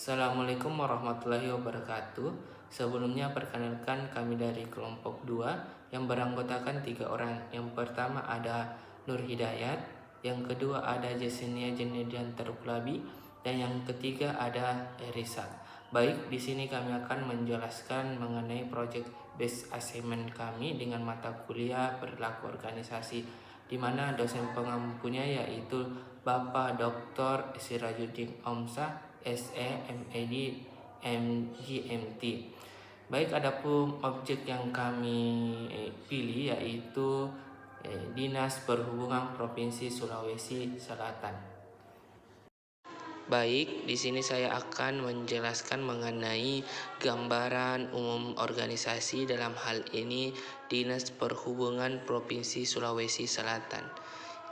Assalamualaikum warahmatullahi wabarakatuh. Sebelumnya perkenalkan kami dari kelompok 2 yang beranggotakan 3 orang. Yang pertama ada Nur Hidayat, yang kedua ada Jasenia Jenedian Terukulabi, dan yang ketiga ada Erisa. Baik, di sini kami akan menjelaskan mengenai project based assignment kami dengan mata kuliah perilaku organisasi, di mana dosen pengampunya yaitu Bapak Dr. Sirajuddin Omsah, SE, MED, MGMT. Baik, adapun objek yang kami pilih yaitu Dinas Perhubungan Provinsi Sulawesi Selatan. Baik, di sini saya akan menjelaskan mengenai gambaran umum organisasi, dalam hal ini Dinas Perhubungan Provinsi Sulawesi Selatan.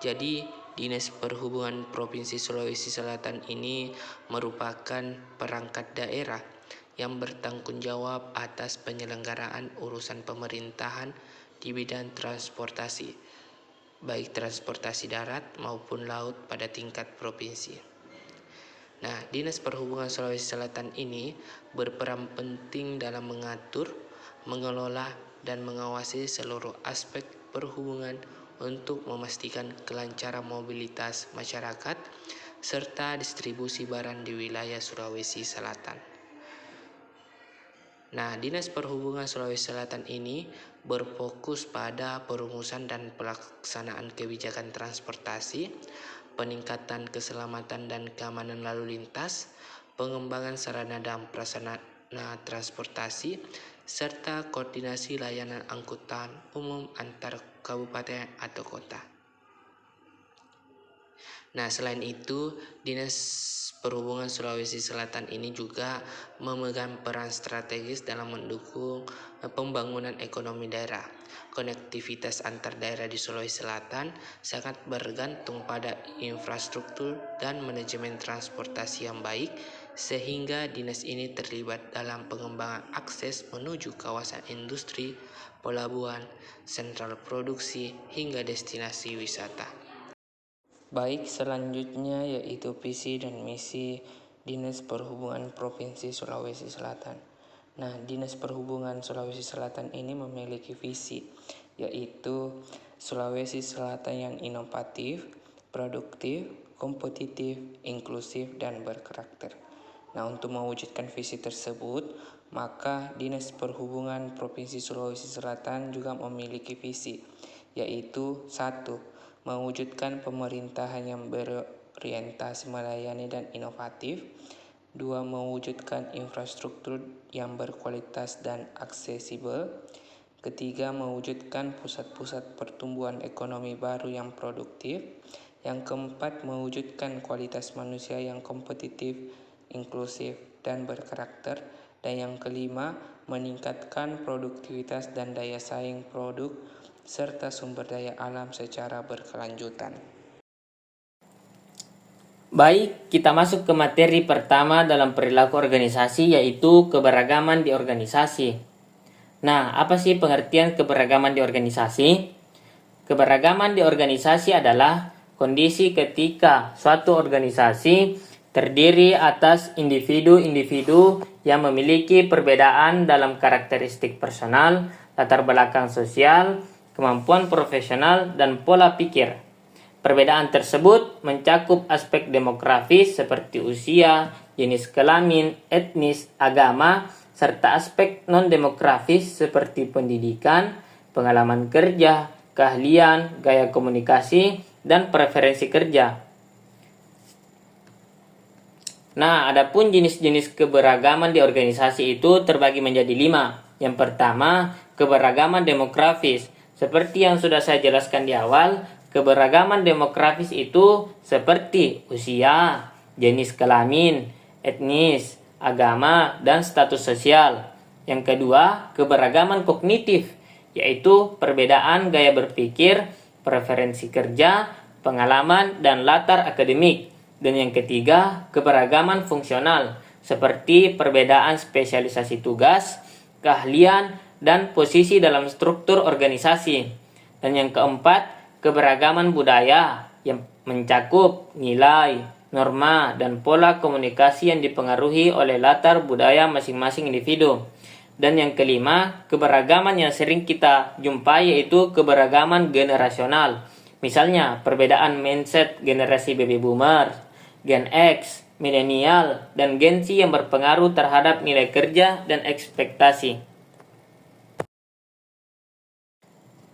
Jadi, Dinas Perhubungan Provinsi Sulawesi Selatan ini merupakan perangkat daerah yang bertanggung jawab atas penyelenggaraan urusan pemerintahan di bidang transportasi, baik transportasi darat maupun laut pada tingkat provinsi. Nah, Dinas Perhubungan Sulawesi Selatan ini berperan penting dalam mengatur, mengelola, dan mengawasi seluruh aspek perhubungan untuk memastikan kelancaran mobilitas masyarakat serta distribusi barang di wilayah Sulawesi Selatan. Nah, Dinas Perhubungan Sulawesi Selatan ini berfokus pada perumusan dan pelaksanaan kebijakan transportasi, peningkatan keselamatan dan keamanan lalu lintas, pengembangan sarana dan prasarana transportasi, serta koordinasi layanan angkutan umum antar kabupaten atau kota. Nah, selain itu, Dinas Perhubungan Sulawesi Selatan ini juga memegang peran strategis dalam mendukung pembangunan ekonomi daerah. Konektivitas antar daerah di Sulawesi Selatan sangat bergantung pada infrastruktur dan manajemen transportasi yang baik, sehingga dinas ini terlibat dalam pengembangan akses menuju kawasan industri, pelabuhan, sentral produksi, hingga destinasi wisata. Baik, selanjutnya yaitu visi dan misi Dinas Perhubungan Provinsi Sulawesi Selatan. Nah, Dinas Perhubungan Sulawesi Selatan ini memiliki visi, yaitu Sulawesi Selatan yang inovatif, produktif, kompetitif, inklusif, dan berkarakter. Nah, untuk mewujudkan visi tersebut, maka Dinas Perhubungan Provinsi Sulawesi Selatan juga memiliki visi, yaitu 1. Mewujudkan pemerintahan yang berorientasi melayani dan inovatif. 2. Mewujudkan infrastruktur yang berkualitas dan aksesibel. Ketiga, mewujudkan pusat-pusat pertumbuhan ekonomi baru yang produktif. Yang keempat, mewujudkan kualitas manusia yang kompetitif, inklusif, dan berkarakter. Dan yang kelima, meningkatkan produktivitas dan daya saing produk serta sumber daya alam secara berkelanjutan. Baik, kita masuk ke materi pertama dalam perilaku organisasi, yaitu keberagaman di organisasi. Nah, apa sih pengertian keberagaman di organisasi? Keberagaman di organisasi adalah kondisi ketika suatu organisasi terdiri atas individu-individu yang memiliki perbedaan dalam karakteristik personal, latar belakang sosial, kemampuan profesional, dan pola pikir. Perbedaan tersebut mencakup aspek demografis seperti usia, jenis kelamin, etnis, agama, serta aspek non-demografis seperti pendidikan, pengalaman kerja, keahlian, gaya komunikasi, dan preferensi kerja. Nah, adapun jenis-jenis keberagaman di organisasi itu terbagi menjadi 5. Yang pertama, keberagaman demografis. Seperti yang sudah saya jelaskan di awal, keberagaman demografis itu seperti usia, jenis kelamin, etnis, agama, dan status sosial. Yang kedua, keberagaman kognitif, yaitu perbedaan gaya berpikir, preferensi kerja, pengalaman, dan latar akademik. Dan yang ketiga, keberagaman fungsional, seperti perbedaan spesialisasi tugas, keahlian, dan posisi dalam struktur organisasi. Dan yang keempat, keberagaman budaya yang mencakup nilai, norma, dan pola komunikasi yang dipengaruhi oleh latar budaya masing-masing individu. Dan yang kelima, keberagaman yang sering kita jumpai yaitu keberagaman generasional. Misalnya, perbedaan mindset generasi baby boomer, Gen X, milenial, dan Gen Z yang berpengaruh terhadap nilai kerja dan ekspektasi.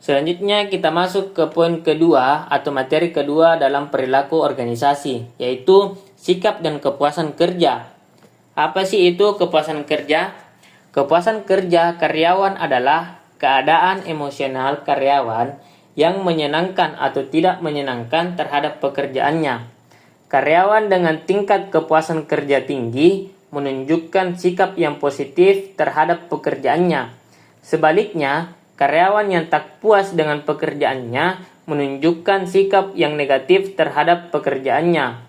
Selanjutnya kita masuk ke poin kedua atau materi kedua dalam perilaku organisasi, yaitu sikap dan kepuasan kerja. Apa sih itu kepuasan kerja? Kepuasan kerja karyawan adalah keadaan emosional karyawan yang menyenangkan atau tidak menyenangkan terhadap pekerjaannya. Karyawan dengan tingkat kepuasan kerja tinggi menunjukkan sikap yang positif terhadap pekerjaannya. Sebaliknya, karyawan yang tak puas dengan pekerjaannya menunjukkan sikap yang negatif terhadap pekerjaannya.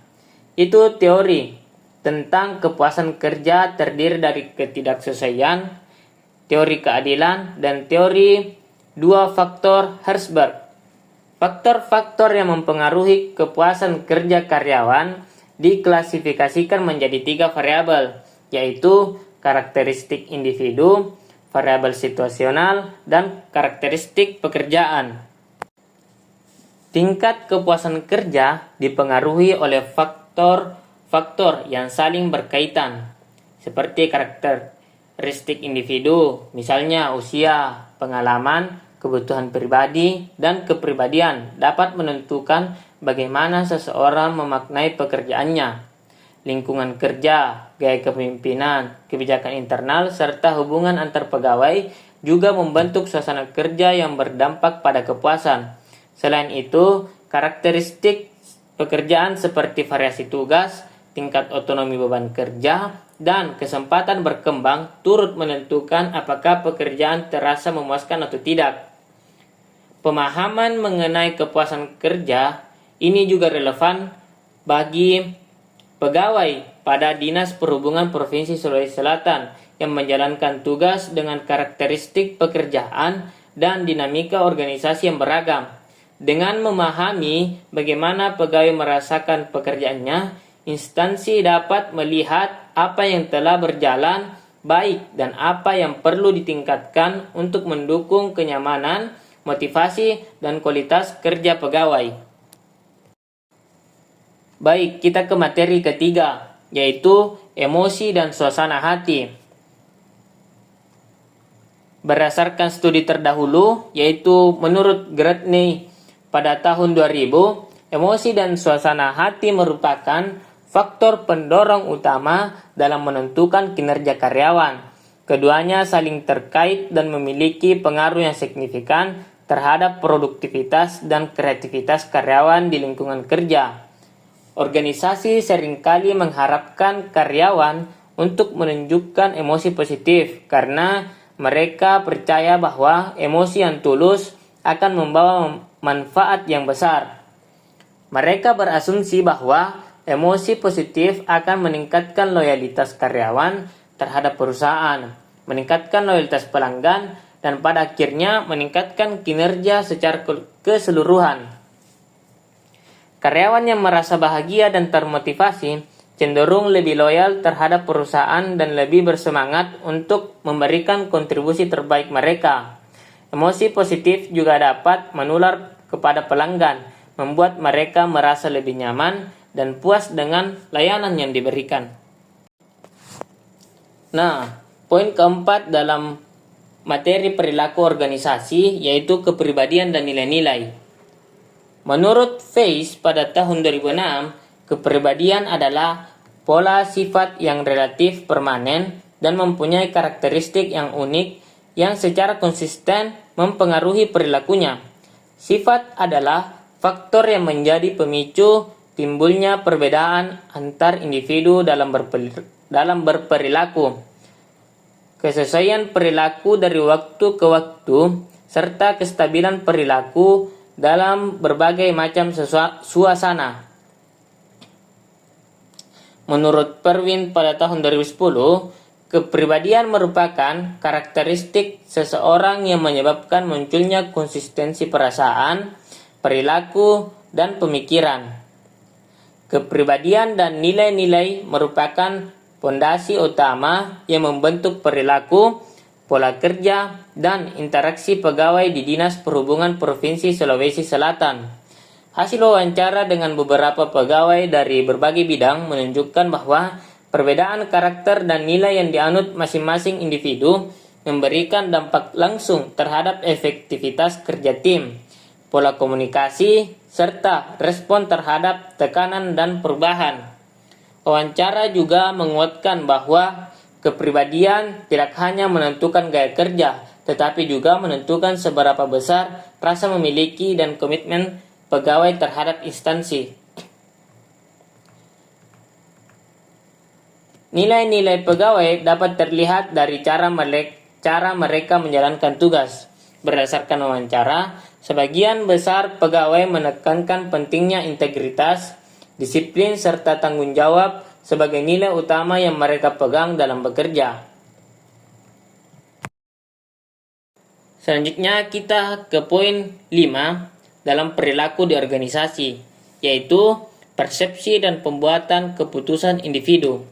Itu teori tentang kepuasan kerja terdiri dari ketidaksesuaian, teori keadilan, dan teori dua faktor Herzberg. Faktor-faktor yang mempengaruhi kepuasan kerja karyawan diklasifikasikan menjadi 3 variabel, yaitu karakteristik individu, variabel situasional, dan karakteristik pekerjaan. Tingkat kepuasan kerja dipengaruhi oleh faktor-faktor yang saling berkaitan, seperti karakteristik individu, misalnya usia, pengalaman, kebutuhan pribadi, dan kepribadian dapat menentukan bagaimana seseorang memaknai pekerjaannya. Lingkungan kerja, gaya kepemimpinan, kebijakan internal, serta hubungan antar pegawai juga membentuk suasana kerja yang berdampak pada kepuasan. Selain itu, karakteristik pekerjaan seperti variasi tugas, tingkat otonomi beban kerja, dan kesempatan berkembang turut menentukan apakah pekerjaan terasa memuaskan atau tidak. Pemahaman mengenai kepuasan kerja ini juga relevan bagi pegawai pada Dinas Perhubungan Provinsi Sulawesi Selatan yang menjalankan tugas dengan karakteristik pekerjaan dan dinamika organisasi yang beragam. Dengan memahami bagaimana pegawai merasakan pekerjaannya, instansi dapat melihat apa yang telah berjalan baik dan apa yang perlu ditingkatkan untuk mendukung kenyamanan, motivasi, dan kualitas kerja pegawai. Baik, kita ke materi ketiga, yaitu emosi dan suasana hati. Berdasarkan studi terdahulu, yaitu menurut Gretney pada tahun 2000, emosi dan suasana hati merupakan faktor pendorong utama dalam menentukan kinerja karyawan. Keduanya saling terkait dan memiliki pengaruh yang signifikan terhadap produktivitas dan kreativitas karyawan di lingkungan kerja. Organisasi seringkali mengharapkan karyawan untuk menunjukkan emosi positif karena mereka percaya bahwa emosi yang tulus akan membawa manfaat yang besar. Mereka berasumsi bahwa emosi positif akan meningkatkan loyalitas karyawan terhadap perusahaan, meningkatkan loyalitas pelanggan, dan pada akhirnya meningkatkan kinerja secara keseluruhan. Karyawan yang merasa bahagia dan termotivasi cenderung lebih loyal terhadap perusahaan dan lebih bersemangat untuk memberikan kontribusi terbaik mereka. Emosi positif juga dapat menular kepada pelanggan, membuat mereka merasa lebih nyaman dan puas dengan layanan yang diberikan. Nah, poin keempat dalam materi perilaku organisasi yaitu kepribadian dan nilai-nilai. Menurut Weiss pada tahun 2006, kepribadian adalah pola sifat yang relatif permanen dan mempunyai karakteristik yang unik yang secara konsisten mempengaruhi perilakunya. Sifat adalah faktor yang menjadi pemicu timbulnya perbedaan antar individu dalam berperilaku. Kesesuaian perilaku dari waktu ke waktu, serta kestabilan perilaku dalam berbagai macam suasana. Menurut Perwin pada tahun 2010, kepribadian merupakan karakteristik seseorang yang menyebabkan munculnya konsistensi perasaan, perilaku, dan pemikiran. Kepribadian dan nilai-nilai merupakan fondasi utama yang membentuk perilaku, pola kerja, dan interaksi pegawai di Dinas Perhubungan Provinsi Sulawesi Selatan. Hasil wawancara dengan beberapa pegawai dari berbagai bidang menunjukkan bahwa perbedaan karakter dan nilai yang dianut masing-masing individu memberikan dampak langsung terhadap efektivitas kerja tim, pola komunikasi, serta respon terhadap tekanan dan perubahan. Wawancara juga menguatkan bahwa kepribadian tidak hanya menentukan gaya kerja, tetapi juga menentukan seberapa besar rasa memiliki dan komitmen pegawai terhadap instansi. Nilai-nilai pegawai dapat terlihat dari cara mereka menjalankan tugas. Berdasarkan wawancara, sebagian besar pegawai menekankan pentingnya integritas, disiplin, serta tanggung jawab sebagai nilai utama yang mereka pegang dalam bekerja. Selanjutnya kita ke poin 5 dalam perilaku di organisasi, yaitu persepsi dan pembuatan keputusan individu.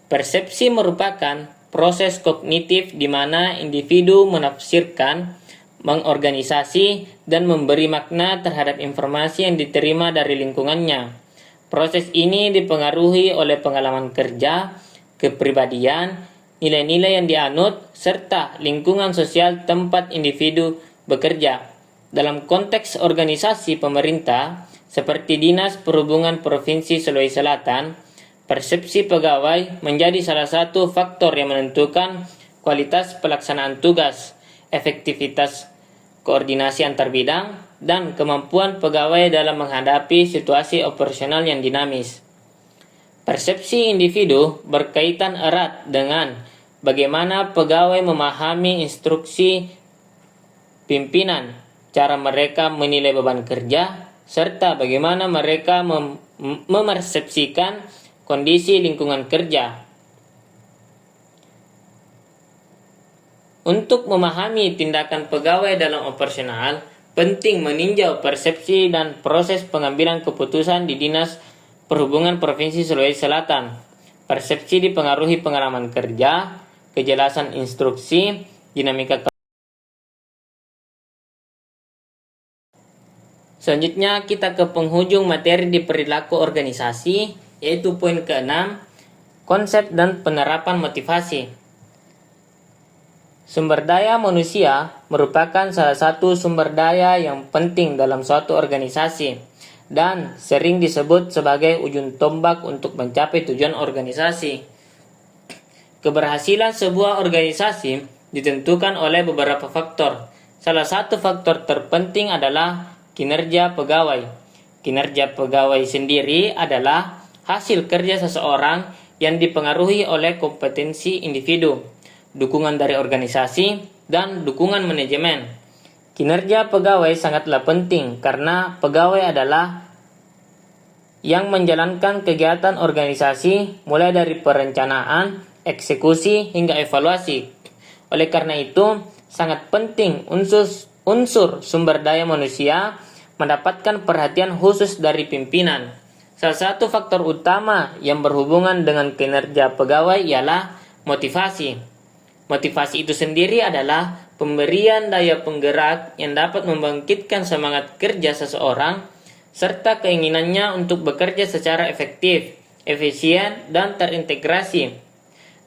Persepsi merupakan proses kognitif di mana individu menafsirkan, mengorganisasi, dan memberi makna terhadap informasi yang diterima dari lingkungannya. Proses ini dipengaruhi oleh pengalaman kerja, kepribadian, nilai-nilai yang dianut, serta lingkungan sosial tempat individu bekerja. Dalam konteks organisasi pemerintah, seperti Dinas Perhubungan Provinsi Sulawesi Selatan, persepsi pegawai menjadi salah satu faktor yang menentukan kualitas pelaksanaan tugas, efektivitas koordinasi antar bidang, dan kemampuan pegawai dalam menghadapi situasi operasional yang dinamis. Persepsi individu berkaitan erat dengan bagaimana pegawai memahami instruksi pimpinan, cara mereka menilai beban kerja, serta bagaimana mereka memersepsikan kondisi lingkungan kerja. Untuk memahami tindakan pegawai dalam operasional, penting meninjau persepsi dan proses pengambilan keputusan di Dinas Perhubungan Provinsi Sulawesi Selatan. Persepsi dipengaruhi pengalaman kerja, kejelasan instruksi, dinamika. Selanjutnya kita ke penghujung materi di perilaku organisasi, yaitu poin ke-6, konsep dan penerapan motivasi. Sumber daya manusia merupakan salah satu sumber daya yang penting dalam suatu organisasi dan sering disebut sebagai ujung tombak untuk mencapai tujuan organisasi. Keberhasilan sebuah organisasi ditentukan oleh beberapa faktor. Salah satu faktor terpenting adalah kinerja pegawai. Kinerja pegawai sendiri adalah hasil kerja seseorang yang dipengaruhi oleh kompetensi individu, dukungan dari organisasi, dan dukungan manajemen. Kinerja pegawai sangatlah penting karena pegawai adalah yang menjalankan kegiatan organisasi mulai dari perencanaan, eksekusi, hingga evaluasi. Oleh karena itu, sangat penting unsur sumber daya manusia mendapatkan perhatian khusus dari pimpinan. Salah satu faktor utama yang berhubungan dengan kinerja pegawai ialah motivasi. Motivasi itu sendiri adalah pemberian daya penggerak yang dapat membangkitkan semangat kerja seseorang serta keinginannya untuk bekerja secara efektif, efisien, dan terintegrasi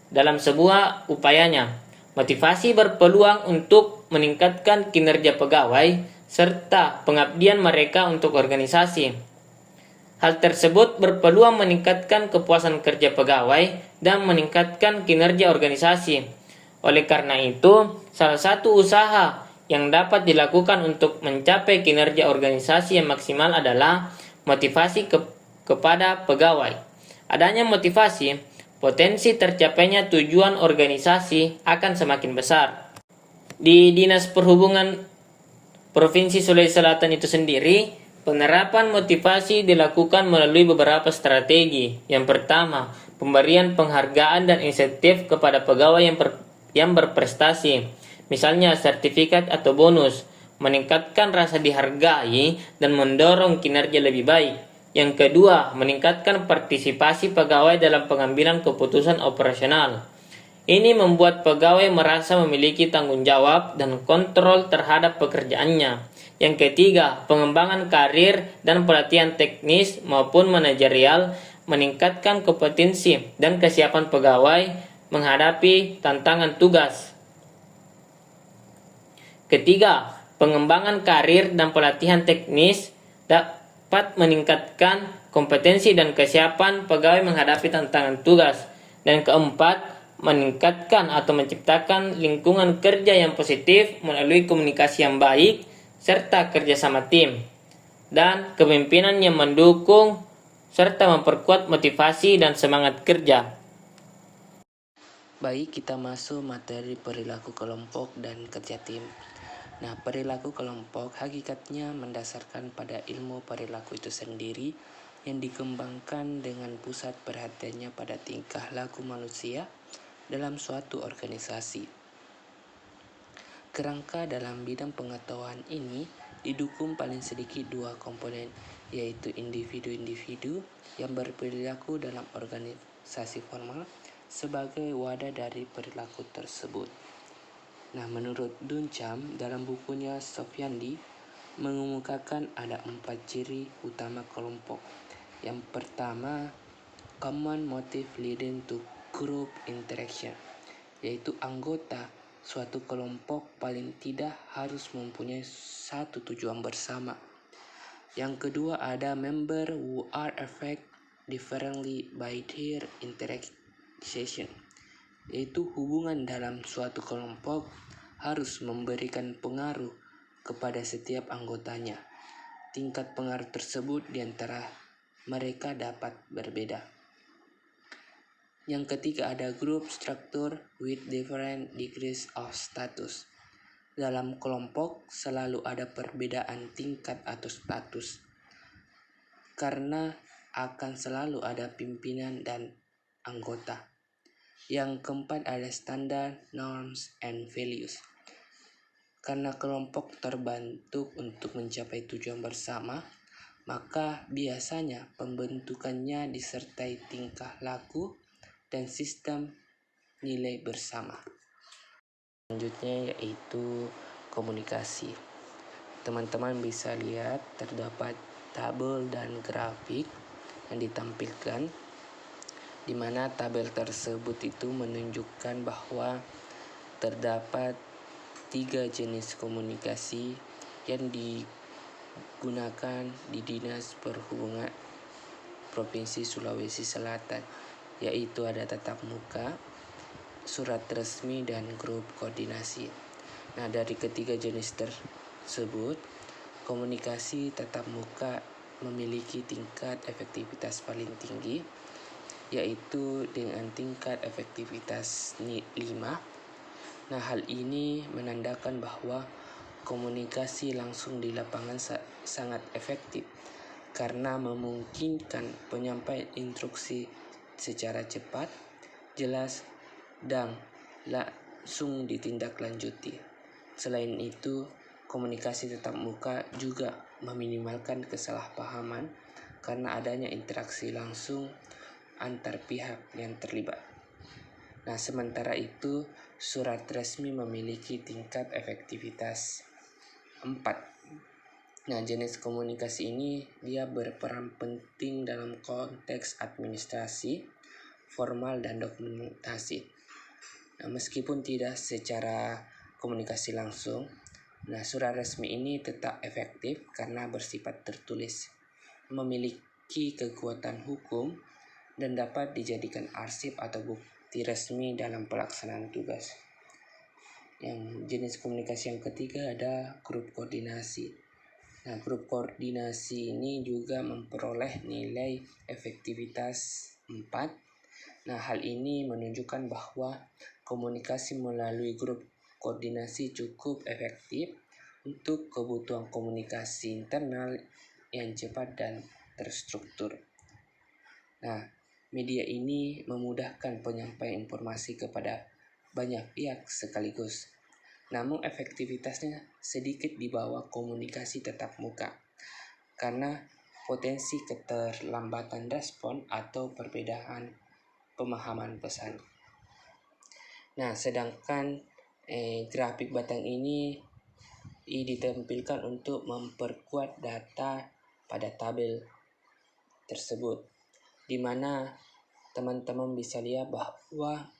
dalam sebuah upayanya. Motivasi berpeluang untuk meningkatkan kinerja pegawai serta pengabdian mereka untuk organisasi. Hal tersebut berpeluang meningkatkan kepuasan kerja pegawai dan meningkatkan kinerja organisasi. Oleh karena itu, salah satu usaha yang dapat dilakukan untuk mencapai kinerja organisasi yang maksimal adalah motivasi kepada pegawai. Adanya motivasi, potensi tercapainya tujuan organisasi akan semakin besar. Di Dinas Perhubungan Provinsi Sulawesi Selatan itu sendiri, penerapan motivasi dilakukan melalui beberapa strategi. Yang pertama, pemberian penghargaan dan insentif kepada pegawai yang berprestasi, misalnya sertifikat atau bonus, meningkatkan rasa dihargai dan mendorong kinerja lebih baik. Yang kedua, meningkatkan partisipasi pegawai dalam pengambilan keputusan operasional. Ini membuat pegawai merasa memiliki tanggung jawab dan kontrol terhadap pekerjaannya. Yang ketiga, pengembangan karir dan pelatihan teknis maupun manajerial meningkatkan kompetensi dan kesiapan pegawai menghadapi tantangan tugas. Ketiga, pengembangan karir dan pelatihan teknis dapat meningkatkan kompetensi dan kesiapan pegawai menghadapi tantangan tugas. Dan keempat, meningkatkan atau menciptakan lingkungan kerja yang positif melalui komunikasi yang baik serta kerjasama tim dan kepemimpinan yang mendukung serta memperkuat motivasi dan semangat kerja. Baik, kita masuk materi perilaku kelompok dan kerja tim. Nah, perilaku kelompok hakikatnya mendasarkan pada ilmu perilaku itu sendiri yang dikembangkan dengan pusat perhatiannya pada tingkah laku manusia dalam suatu organisasi. Kerangka dalam bidang pengetahuan ini didukung paling sedikit dua komponen, yaitu individu-individu yang berperilaku dalam organisasi formal sebagai wadah dari perilaku tersebut. Nah, menurut Dunchamp dalam bukunya Sofiandi mengemukakan ada 4 ciri utama kelompok. Yang pertama, common motive leading to group interaction, yaitu anggota suatu kelompok paling tidak harus mempunyai satu tujuan bersama. Yang kedua, ada member who are affected differently by their interaction, yaitu hubungan dalam suatu kelompok harus memberikan pengaruh kepada setiap anggotanya. Tingkat pengaruh tersebut di antara mereka dapat berbeda. Yang ketiga, ada group structure with different degrees of status. Dalam kelompok selalu ada perbedaan tingkat atau status, karena akan selalu ada pimpinan dan anggota. Yang keempat, ada standard, norms, and values. Karena kelompok terbentuk untuk mencapai tujuan bersama, maka biasanya pembentukannya disertai tingkah laku dan sistem nilai bersama. Selanjutnya yaitu komunikasi. Teman-teman bisa lihat terdapat tabel dan grafik yang ditampilkan, di mana tabel tersebut itu menunjukkan bahwa terdapat 3 jenis komunikasi yang digunakan di Dinas Perhubungan Provinsi Sulawesi Selatan, yaitu ada tatap muka, surat resmi, dan grup koordinasi. Nah, dari ketiga jenis tersebut, komunikasi tatap muka memiliki tingkat efektivitas paling tinggi, yaitu dengan tingkat efektivitas 5. Nah, hal ini menandakan bahwa komunikasi langsung di lapangan sangat efektif karena memungkinkan penyampaian instruksi secara cepat, jelas, dan langsung ditindaklanjuti. Selain itu, komunikasi tatap muka juga meminimalkan kesalahpahaman karena adanya interaksi langsung antar pihak yang terlibat. Nah, sementara itu, surat resmi memiliki tingkat efektivitas 4. Nah, jenis komunikasi ini dia berperan penting dalam konteks administrasi, formal, dan dokumentasi. Nah, meskipun tidak secara komunikasi langsung, nah surat resmi ini tetap efektif karena bersifat tertulis, memiliki kekuatan hukum, dan dapat dijadikan arsip atau bukti resmi dalam pelaksanaan tugas. Yang jenis komunikasi yang ketiga ada grup koordinasi. Nah, grup koordinasi ini juga memperoleh nilai efektivitas 4. Nah, hal ini menunjukkan bahwa komunikasi melalui grup koordinasi cukup efektif untuk kebutuhan komunikasi internal yang cepat dan terstruktur. Nah, media ini memudahkan penyampaian informasi kepada banyak pihak sekaligus. Namun efektivitasnya sedikit di bawah komunikasi tatap muka karena potensi keterlambatan respon atau perbedaan pemahaman pesan. Nah, sedangkan grafik batang ini ditampilkan untuk memperkuat data pada tabel tersebut, di mana teman-teman bisa lihat bahwa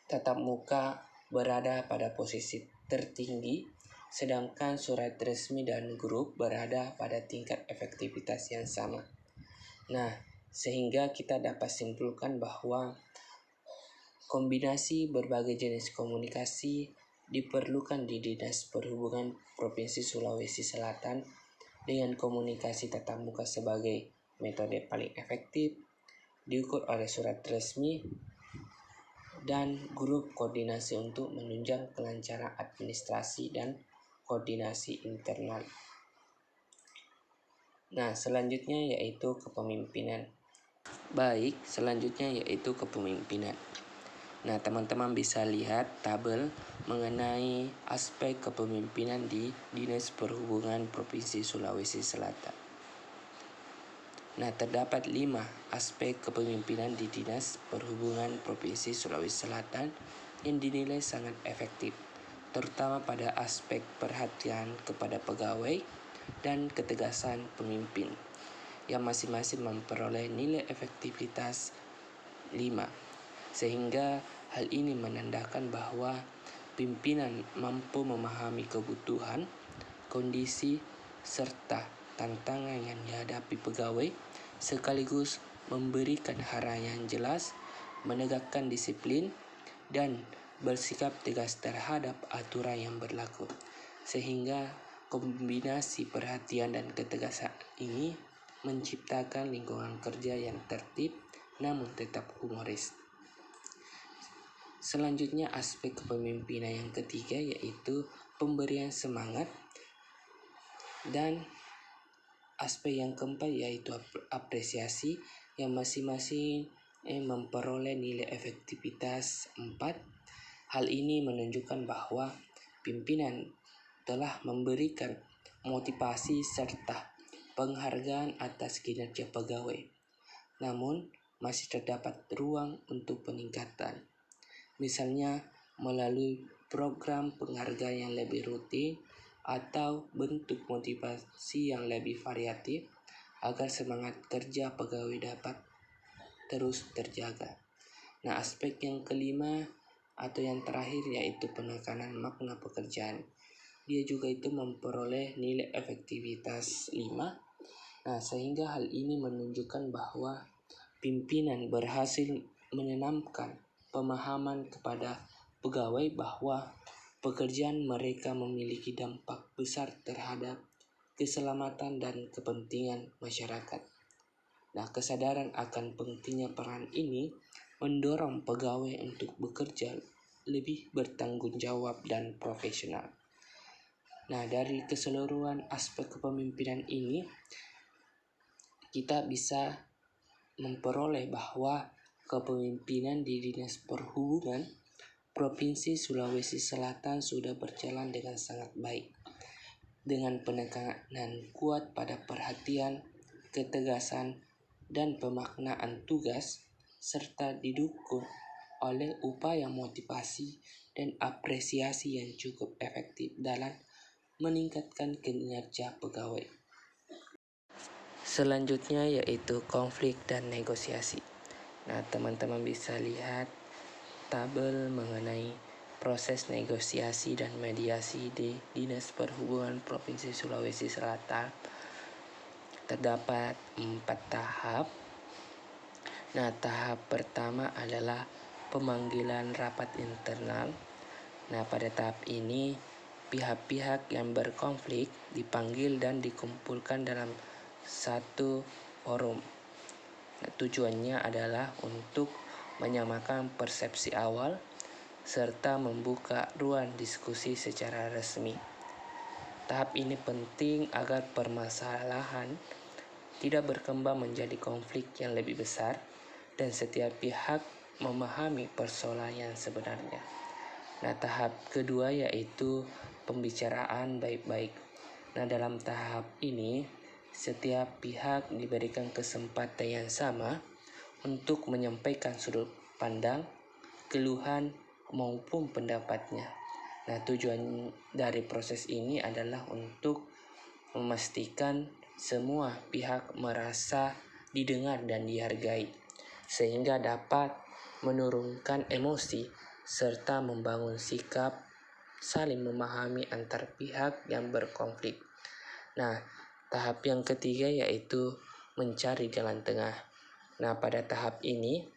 tatap muka berada pada posisi tertinggi, sedangkan surat resmi dan grup berada pada tingkat efektivitas yang sama. Nah, sehingga kita dapat simpulkan bahwa kombinasi berbagai jenis komunikasi diperlukan di Dinas Perhubungan Provinsi Sulawesi Selatan dengan komunikasi tatap muka sebagai metode paling efektif, diukur oleh surat resmi, dan grup koordinasi untuk menunjang kelancaran administrasi dan koordinasi internal. Nah, selanjutnya yaitu kepemimpinan. Selanjutnya yaitu kepemimpinan. Nah, teman-teman bisa lihat tabel mengenai aspek kepemimpinan di Dinas Perhubungan Provinsi Sulawesi Selatan. Nah, terdapat 5 aspek kepemimpinan di Dinas Perhubungan Provinsi Sulawesi Selatan yang dinilai sangat efektif, terutama pada aspek perhatian kepada pegawai dan ketegasan pemimpin, yang masing-masing memperoleh nilai efektivitas 5, sehingga hal ini menandakan bahwa pimpinan mampu memahami kebutuhan, kondisi, serta tantangan yang dihadapi pegawai, sekaligus memberikan arahan yang jelas, menegakkan disiplin, dan bersikap tegas terhadap aturan yang berlaku. Sehingga kombinasi perhatian dan ketegasan ini menciptakan lingkungan kerja yang tertib namun tetap humoris. Selanjutnya aspek kepemimpinan yang ketiga yaitu pemberian semangat, dan aspek yang keempat yaitu apresiasi yang masing-masing memperoleh nilai efektivitas 4. Hal ini menunjukkan bahwa pimpinan telah memberikan motivasi serta penghargaan atas kinerja pegawai. Namun, masih terdapat ruang untuk peningkatan. Misalnya melalui program penghargaan yang lebih rutin atau bentuk motivasi yang lebih variatif agar semangat kerja pegawai dapat terus terjaga. Nah, aspek yang kelima atau yang terakhir yaitu penekanan makna pekerjaan. Dia juga itu memperoleh nilai efektivitas 5. Nah, sehingga hal ini menunjukkan bahwa pimpinan berhasil menanamkan pemahaman kepada pegawai bahwa pekerjaan mereka memiliki dampak besar terhadap keselamatan dan kepentingan masyarakat. Nah, kesadaran akan pentingnya peran ini mendorong pegawai untuk bekerja lebih bertanggung jawab dan profesional. Nah, dari keseluruhan aspek kepemimpinan ini, kita bisa memperoleh bahwa kepemimpinan di Dinas Perhubungan Provinsi Sulawesi Selatan sudah berjalan dengan sangat baik, dengan penekanan kuat pada perhatian, ketegasan, dan pemaknaan tugas, serta didukung oleh upaya motivasi dan apresiasi yang cukup efektif dalam meningkatkan kinerja pegawai. Selanjutnya yaitu konflik dan negosiasi. Nah, teman-teman bisa lihat tabel mengenai proses negosiasi dan mediasi di Dinas Perhubungan Provinsi Sulawesi Selatan. Terdapat 4 tahap. Nah, tahap pertama adalah pemanggilan rapat internal. Nah, pada tahap ini pihak-pihak yang berkonflik dipanggil dan dikumpulkan dalam satu forum. Nah, tujuannya adalah untuk menyamakan persepsi awal serta membuka ruang diskusi secara resmi. Tahap ini penting agar permasalahan tidak berkembang menjadi konflik yang lebih besar dan setiap pihak memahami persoalan yang sebenarnya. Nah, tahap kedua yaitu pembicaraan baik-baik. Nah, dalam tahap ini Setiap pihak diberikan kesempatan yang sama untuk menyampaikan sudut pandang, keluhan, maupun pendapatnya. Nah, tujuan dari proses ini adalah untuk memastikan semua pihak merasa didengar dan dihargai, sehingga dapat menurunkan emosi serta membangun sikap saling memahami antar pihak yang berkonflik. Nah, tahap yang ketiga yaitu mencari jalan tengah. Nah, pada tahap ini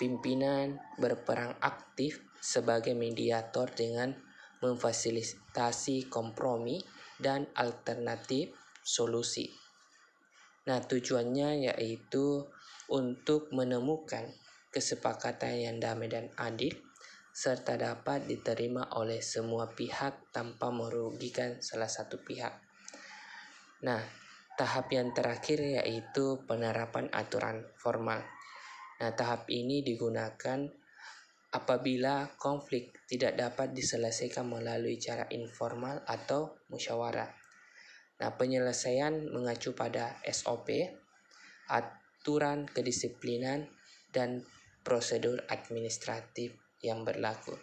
pimpinan berperan aktif sebagai mediator dengan memfasilitasi kompromi dan alternatif solusi. Nah, tujuannya yaitu untuk menemukan kesepakatan yang damai dan adil serta dapat diterima oleh semua pihak tanpa merugikan salah satu pihak. Nah, tahap yang terakhir yaitu penerapan aturan formal. Nah, tahap ini digunakan apabila konflik tidak dapat diselesaikan melalui cara informal atau musyawarah. Nah, penyelesaian mengacu pada SOP, aturan kedisiplinan, dan prosedur administratif yang berlaku.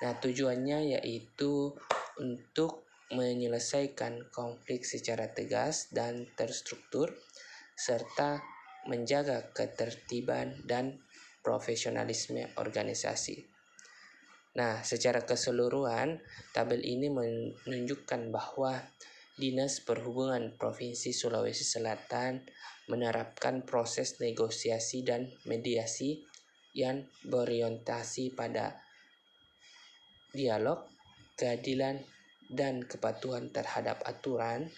Nah, tujuannya yaitu untuk menyelesaikan konflik secara tegas dan terstruktur, serta menjaga ketertiban dan profesionalisme organisasi. Nah, secara keseluruhan, tabel ini menunjukkan bahwa Dinas Perhubungan Provinsi Sulawesi Selatan menerapkan proses negosiasi dan mediasi yang berorientasi pada dialog, keadilan, dan kepatuhan terhadap aturan,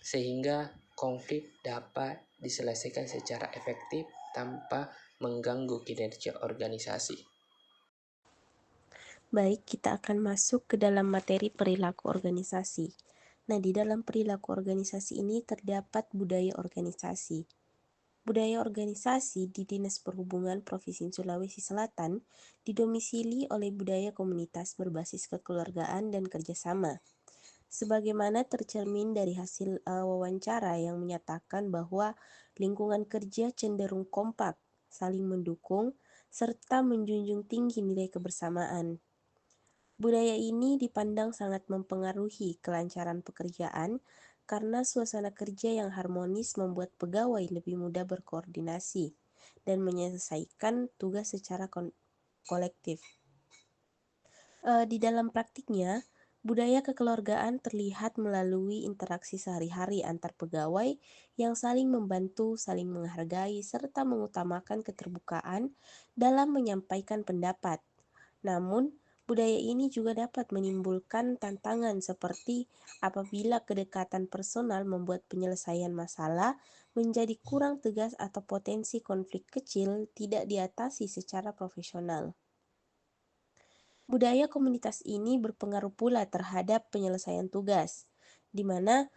sehingga konflik dapat diselesaikan secara efektif tanpa mengganggu kinerja organisasi. Baik, kita akan masuk ke dalam materi perilaku organisasi. Nah, di dalam perilaku organisasi ini terdapat budaya organisasi. Budaya organisasi di Dinas Perhubungan Provinsi Sulawesi Selatan didomisili oleh budaya komunitas berbasis kekeluargaan dan kerjasama. Sebagaimana tercermin dari hasil wawancara yang menyatakan bahwa lingkungan kerja cenderung kompak, saling mendukung, serta menjunjung tinggi nilai kebersamaan. Budaya ini dipandang sangat mempengaruhi kelancaran pekerjaan karena suasana kerja yang harmonis membuat pegawai lebih mudah berkoordinasi dan menyelesaikan tugas secara kolektif. Di dalam praktiknya, budaya kekeluargaan terlihat melalui interaksi sehari-hari antar pegawai yang saling membantu, saling menghargai, serta mengutamakan keterbukaan dalam menyampaikan pendapat. Namun, budaya ini juga dapat menimbulkan tantangan seperti apabila kedekatan personal membuat penyelesaian masalah menjadi kurang tegas atau potensi konflik kecil tidak diatasi secara profesional. Budaya komunitas ini berpengaruh pula terhadap penyelesaian tugas, di mana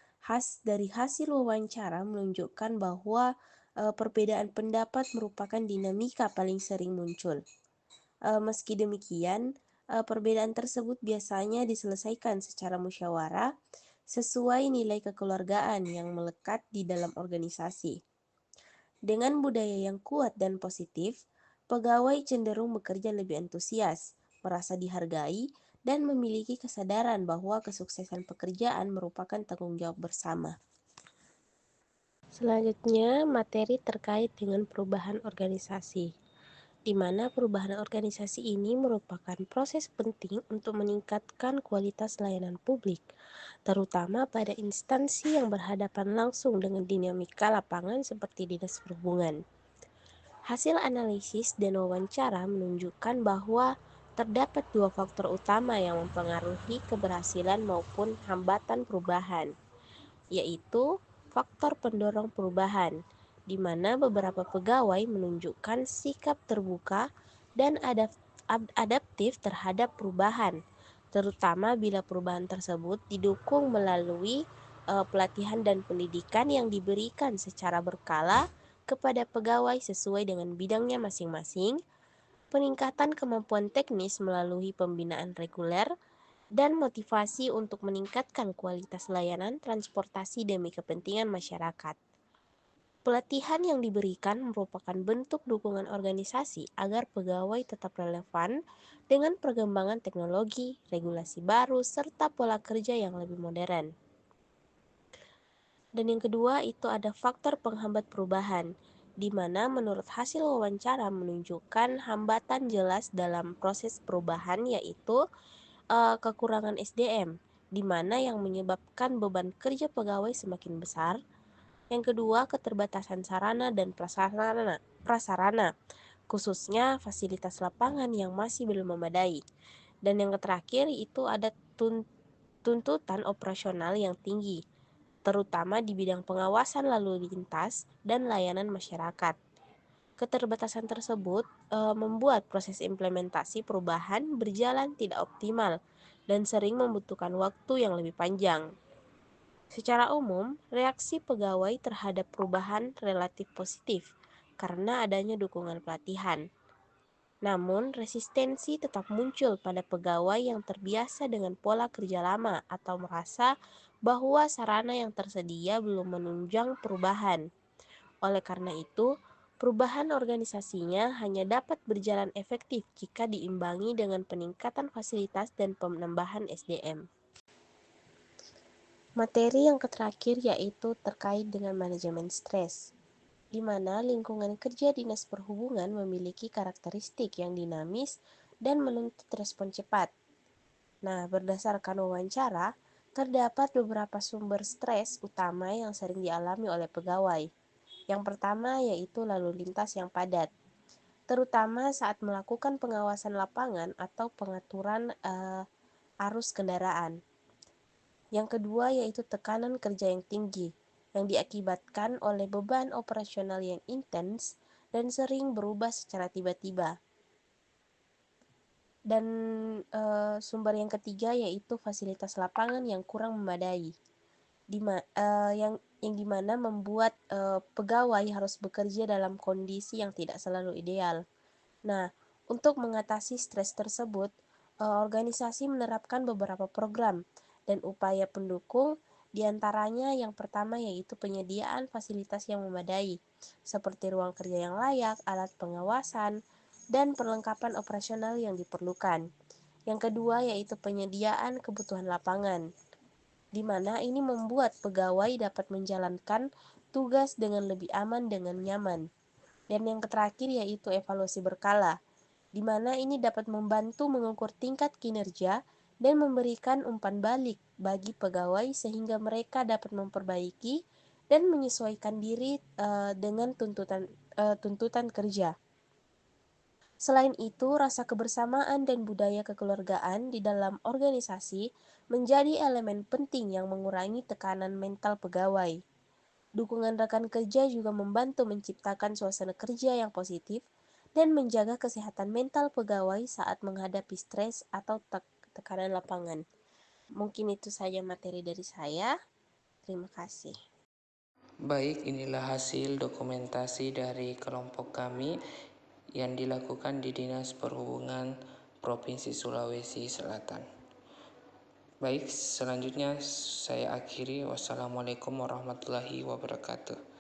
dari hasil wawancara menunjukkan bahwa perbedaan pendapat merupakan dinamika paling sering muncul. Meski demikian, perbedaan tersebut biasanya diselesaikan secara musyawarah sesuai nilai kekeluargaan yang melekat di dalam organisasi. Dengan budaya yang kuat dan positif, pegawai cenderung bekerja lebih antusias, merasa dihargai, dan memiliki kesadaran bahwa kesuksesan pekerjaan merupakan tanggung jawab bersama. Selanjutnya, materi terkait dengan perubahan organisasi, di mana perubahan organisasi ini merupakan proses penting untuk meningkatkan kualitas layanan publik, terutama pada instansi yang berhadapan langsung dengan dinamika lapangan seperti Dinas Perhubungan. Hasil analisis dan wawancara menunjukkan bahwa terdapat dua faktor utama yang mempengaruhi keberhasilan maupun hambatan perubahan, yaitu faktor pendorong perubahan, di mana beberapa pegawai menunjukkan sikap terbuka dan adaptif terhadap perubahan, terutama bila perubahan tersebut didukung melalui pelatihan dan pendidikan yang diberikan secara berkala kepada pegawai sesuai dengan bidangnya masing-masing, peningkatan kemampuan teknis melalui pembinaan reguler, dan motivasi untuk meningkatkan kualitas layanan transportasi demi kepentingan masyarakat. Pelatihan yang diberikan merupakan bentuk dukungan organisasi agar pegawai tetap relevan dengan perkembangan teknologi, regulasi baru, serta pola kerja yang lebih modern. Dan yang kedua itu ada faktor penghambat perubahan, di mana menurut hasil wawancara menunjukkan hambatan jelas dalam proses perubahan yaitu kekurangan SDM, di mana yang menyebabkan beban kerja pegawai semakin besar. Yang kedua, keterbatasan sarana dan prasarana, khususnya fasilitas lapangan yang masih belum memadai. Dan yang terakhir itu ada tuntutan operasional yang tinggi, terutama di bidang pengawasan lalu lintas dan layanan masyarakat. Keterbatasan tersebut membuat proses implementasi perubahan berjalan tidak optimal dan sering membutuhkan waktu yang lebih panjang. Secara umum, reaksi pegawai terhadap perubahan relatif positif karena adanya dukungan pelatihan. Namun, resistensi tetap muncul pada pegawai yang terbiasa dengan pola kerja lama atau merasa bahwa sarana yang tersedia belum menunjang perubahan. Oleh karena itu, perubahan organisasinya hanya dapat berjalan efektif jika diimbangi dengan peningkatan fasilitas dan penambahan SDM. Materi yang terakhir yaitu terkait dengan manajemen stres, di mana lingkungan kerja Dinas Perhubungan memiliki karakteristik yang dinamis dan menuntut respon cepat. Nah, berdasarkan wawancara, terdapat beberapa sumber stres utama yang sering dialami oleh pegawai. Yang pertama yaitu lalu lintas yang padat, terutama saat melakukan pengawasan lapangan atau pengaturan arus kendaraan. Yang kedua yaitu tekanan kerja yang tinggi, yang diakibatkan oleh beban operasional yang intens dan sering berubah secara tiba-tiba. Dan sumber yang ketiga yaitu fasilitas lapangan yang kurang memadai, yang dimana membuat pegawai harus bekerja dalam kondisi yang tidak selalu ideal. Nah, untuk mengatasi stres tersebut, organisasi menerapkan beberapa program dan upaya pendukung, diantaranya yang pertama yaitu penyediaan fasilitas yang memadai, seperti ruang kerja yang layak, alat pengawasan, dan perlengkapan operasional yang diperlukan. Yang kedua yaitu penyediaan kebutuhan lapangan, di mana ini membuat pegawai dapat menjalankan tugas dengan lebih aman dan nyaman. Dan yang terakhir yaitu evaluasi berkala, di mana ini dapat membantu mengukur tingkat kinerja dan memberikan umpan balik bagi pegawai sehingga mereka dapat memperbaiki dan menyesuaikan diri dengan tuntutan kerja. Selain itu, rasa kebersamaan dan budaya kekeluargaan di dalam organisasi menjadi elemen penting yang mengurangi tekanan mental pegawai. Dukungan rekan kerja juga membantu menciptakan suasana kerja yang positif dan menjaga kesehatan mental pegawai saat menghadapi stres atau tekanan lapangan. Mungkin itu saja materi dari saya. Terima kasih. Baik, inilah hasil dokumentasi dari kelompok kami yang dilakukan di Dinas Perhubungan Provinsi Sulawesi Selatan. Baik, selanjutnya saya akhiri. Wassalamualaikum warahmatullahi wabarakatuh.